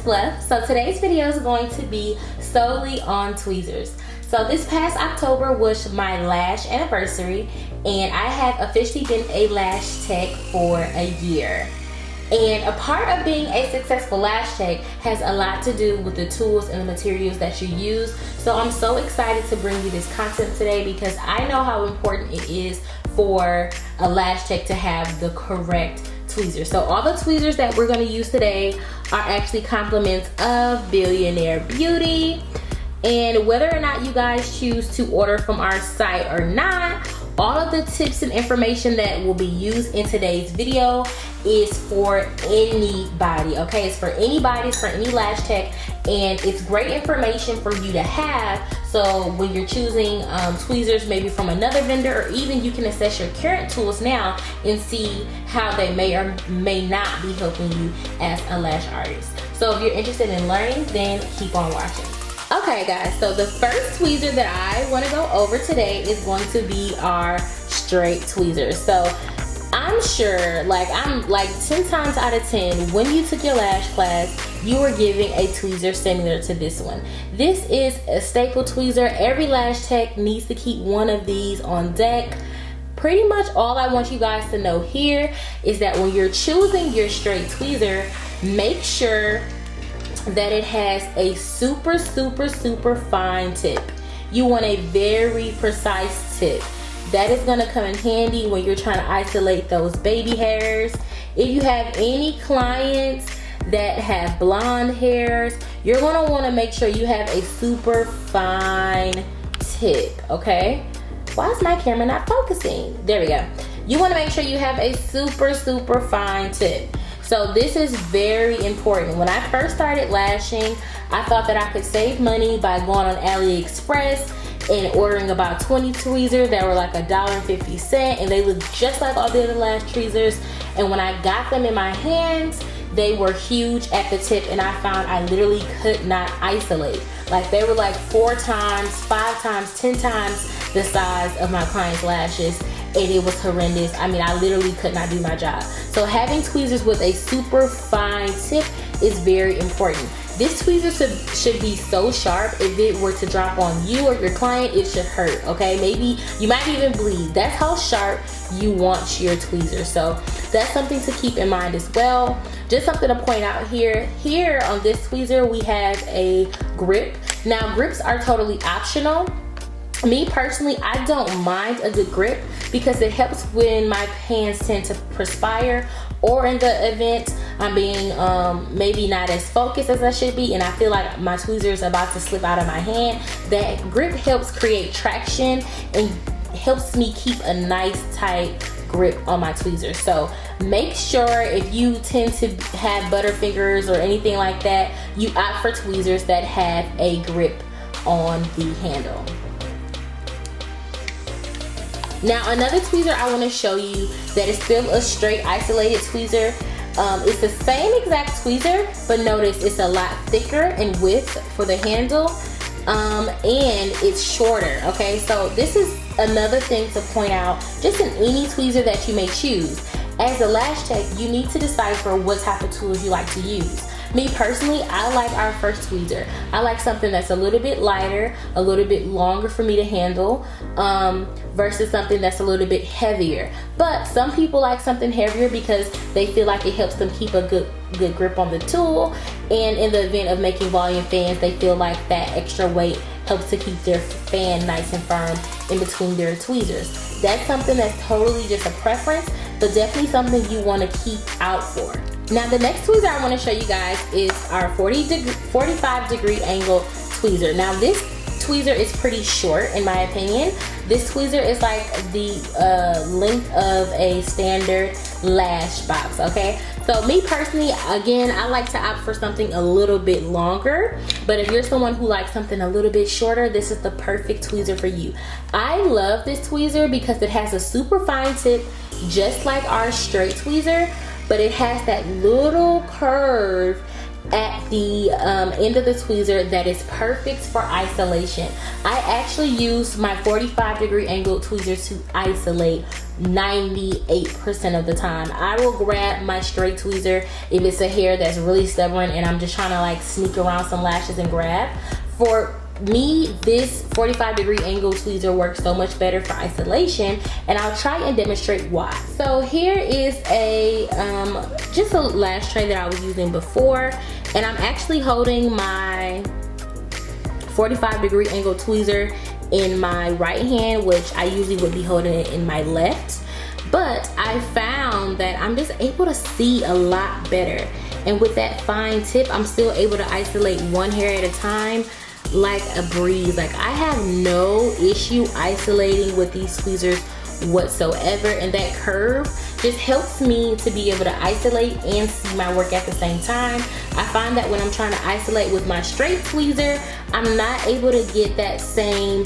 Fluff. So today's video is going to be solely on tweezers. So this past October was my lash anniversary, and I have officially been a lash tech for a year. And a part of being a successful lash tech has a lot to do with the tools and the materials that you use. So I'm so excited to bring you this content today because I know how important it is for a lash tech to have the correct tweezers. So all the tweezers that we're going to use today are actually compliments of Billionaire Beauty. And whether or not you guys choose to order from our site or not, all of the tips and information that will be used in today's video is for anybody, okay? It's for anybody, it's for any lash tech, and it's great information for you to have. So when you're choosing tweezers maybe from another vendor, or even you can assess your current tools now and see how they may or may not be helping you as a lash artist. So if you're interested in learning, then keep on watching. Okay guys, so the first tweezer that I want to go over today is going to be our straight tweezers. So I'm sure, I'm like 10 times out of 10, when you took your lash class, you were giving a tweezer similar to this one. This is a staple tweezer. Every lash tech needs to keep one of these on deck. Pretty much all I want you guys to know here is that when you're choosing your straight tweezer, make sure that it has a super fine tip. You want a very precise tip. That is going to come in handy when you're trying to isolate those baby hairs. If you have any clients that have blonde hairs, you're going to want to make sure you have a super fine tip, okay? Why is my camera not focusing? There we go. You want to make sure you have a super fine tip. So this is very important. When I first started lashing, I thought that I could save money by going on AliExpress and ordering about 20 tweezers that were like $1.50, and they looked just like all the other lash tweezers. And when I got them in my hands, they were huge at the tip, and I found I literally could not isolate. Like they were like 4 times, 5 times, 10 times the size of my client's lashes, and it was horrendous. I mean, I literally could not do my job. So having tweezers with a super fine tip is very important. This tweezer should be so sharp, if it were to drop on you or your client, it should hurt, okay? Maybe you might even bleed. That's how sharp you want your tweezer. So that's something to keep in mind as well. Just something to point out here. Here on this tweezer, we have a grip. Now, grips are totally optional. Me personally, I don't mind a good grip because it helps when my hands tend to perspire, or in the event I'm being maybe not as focused as I should be and I feel like my tweezer is about to slip out of my hand. That grip helps create traction and helps me keep a nice tight grip on my tweezers. So make sure, if you tend to have butterfingers or anything like that, you opt for tweezers that have a grip on the handle. Now another tweezer I want to show you that is still a straight isolated tweezer. It's the same exact tweezer, but notice it's a lot thicker in width for the handle, and it's shorter, okay? So this is another thing to point out, just in any tweezer that you may choose. As a lash tech, you need to decipher what type of tools you like to use. Me personally, I like our first tweezer. I like something that's a little bit lighter, a little bit longer for me to handle, versus something that's a little bit heavier. But some people like something heavier because they feel like it helps them keep a good grip on the tool. And in the event of making volume fans, they feel like that extra weight helps to keep their fan nice and firm in between their tweezers. That's something that's totally just a preference, but definitely something you want to keep out for. Now the next tweezer I want to show you guys is our 45 degree angle tweezer. Now this tweezer is pretty short in my opinion. This tweezer is like the length of a standard lash box, okay? So me personally, again, I like to opt for something a little bit longer, but if you're someone who likes something a little bit shorter, this is the perfect tweezer for you. I love this tweezer because it has a super fine tip, just like our straight tweezer, but it has that little curve at the end of the tweezer that is perfect for isolation. I actually use my 45 degree angle tweezers to isolate 98% of the time. I will grab my straight tweezer if it's a hair that's really stubborn and I'm just trying to like sneak around some lashes and grab. For me, this 45-degree angle tweezer works so much better for isolation, and I'll try and demonstrate why. So here is a just a lash tray that I was using before, and I'm actually holding my 45-degree angle tweezer in my right hand, which I usually would be holding it in my left. But I found that I'm just able to see a lot better, and with that fine tip, I'm still able to isolate one hair at a time like a breeze. Like, I have no issue isolating with these tweezers whatsoever, and that curve just helps me to be able to isolate and see my work at the same time. I find that when I'm trying to isolate with my straight tweezer, I'm not able to get that same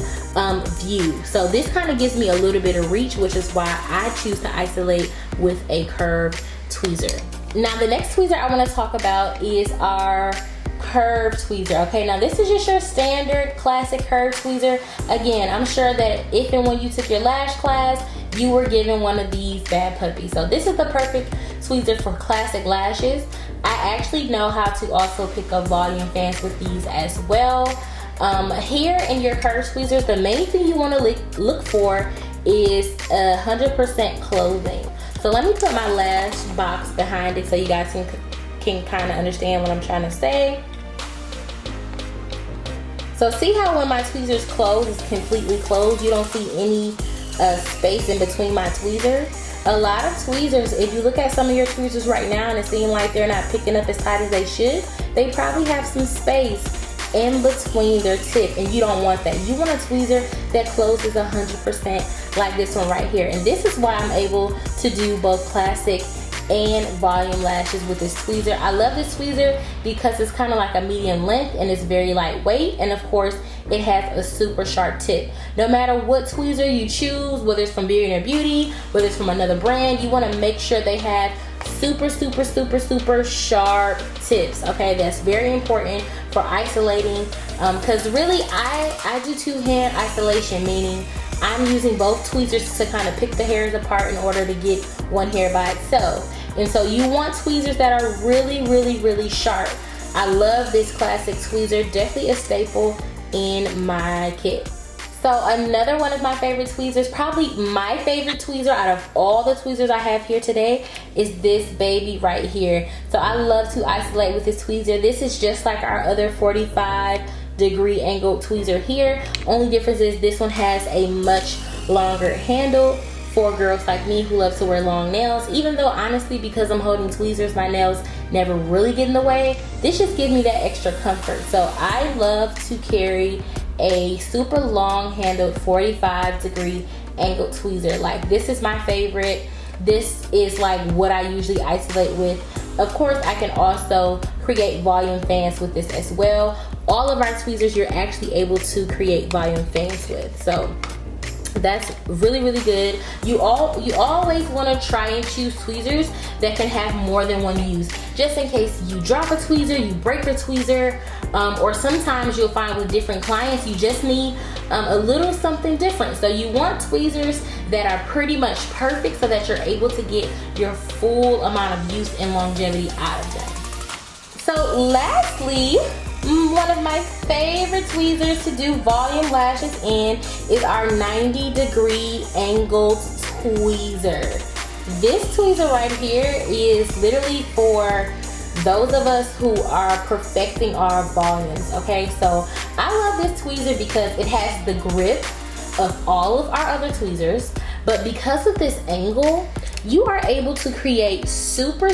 view. So this kind of gives me a little bit of reach, which is why I choose to isolate with a curved tweezer. Now the next tweezer I want to talk about is our curved tweezer. Okay, now this is just your standard classic curved tweezer. Again, I'm sure that if and when you took your lash class, you were given one of these bad puppies. So this is the perfect tweezer for classic lashes. I actually know how to also pick up volume fans with these as well. Here in your curved tweezers, the main thing you want to look for is 100% closing. So let me put my lash box behind it so you guys can kind of understand what I'm trying to say. So see how when my tweezers close, it's completely closed. You don't see any space in between my tweezers. A lot of tweezers, if you look at some of your tweezers right now and it seems like they're not picking up as tight as they should, they probably have some space in between their tip, and you don't want that. You want a tweezer that closes 100% like this one right here. And this is why I'm able to do both classic and volume lashes with this tweezer. I love this tweezer because it's kind of like a medium length and it's very lightweight, and of course it has a super sharp tip. No matter what tweezer you choose, whether it's from Beauty, whether it's from another brand, you want to make sure they have super sharp tips. Okay, that's very important for isolating, because really I do two-hand isolation, meaning I'm using both tweezers to kind of pick the hairs apart in order to get one hair by itself. And so you want tweezers that are really sharp. I love this classic tweezer, definitely a staple in my kit. So another one of my favorite tweezers, probably my favorite tweezer out of all the tweezers I have here today, is this baby right here. So I love to isolate with this tweezer. This is just like our other 45-degree angled tweezer here. Only difference is this one has a much longer handle for girls like me who love to wear long nails. Even though honestly, because I'm holding tweezers, my nails never really get in the way, this just gives me that extra comfort. So I love to carry a super long handled 45-degree angled tweezer. Like, this is my favorite. This is like what I usually isolate with. Of course, I can also create volume fans with this as well. All of our tweezers you're actually able to create volume fans with. So that's really good. You always want to try and choose tweezers that can have more than one use, just in case you drop a tweezer, you break the tweezer, or sometimes you'll find with different clients you just need a little something different. So you want tweezers that are pretty much perfect so that you're able to get your full amount of use and longevity out of them. So lastly, one of my favorite tweezers to do volume lashes in is our 90-degree angled tweezer. This tweezer right here is literally for those of us who are perfecting our volumes. Okay, so I love this tweezer because it has the grip of all of our other tweezers, but because of this angle, you are able to create super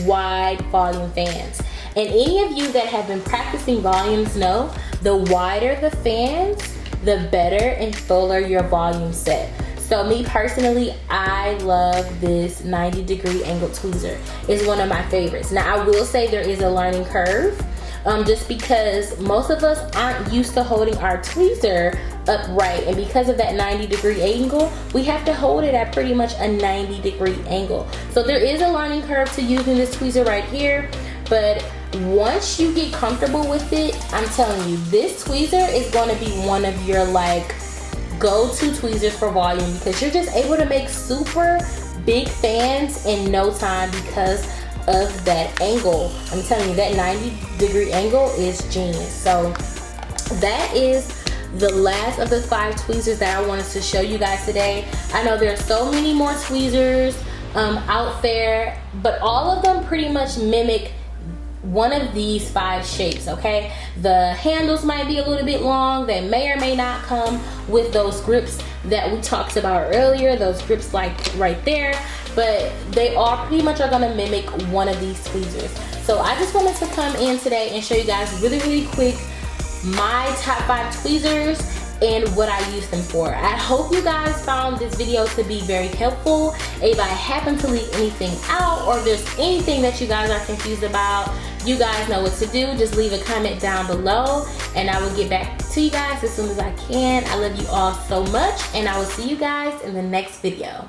wide volume fans. And any of you that have been practicing volumes know the wider the fans, the better and fuller your volume set. So me personally, I love this 90-degree angled tweezer. It's one of my favorites. Now I will say there is a learning curve, just because most of us aren't used to holding our tweezer upright, and because of that 90-degree angle, we have to hold it at pretty much a 90-degree angle. So there is a learning curve to using this tweezer right here, but once you get comfortable with it, I'm telling you, this tweezer is going to be one of your like go to Tweezers for volume, because you're just able to make super big fans in no time because of that angle. I'm telling you, that 90-degree angle is genius. So that is the last of the 5 tweezers that I wanted to show you guys today. I know there's so many more tweezers out there, but all of them pretty much mimic one of these 5 shapes, okay? The handles might be a little bit long. They may or may not come with those grips that we talked about earlier, those grips like right there, but they all pretty much are gonna mimic one of these tweezers. So I just wanted to come in today and show you guys really quick my top 5 tweezers and what I use them for. I hope you guys found this video to be very helpful. If I happen to leave anything out, or if there's anything that you guys are confused about, you guys know what to do. Just leave a comment down below and I will get back to you guys as soon as I can. I love you all so much, and I will see you guys in the next video.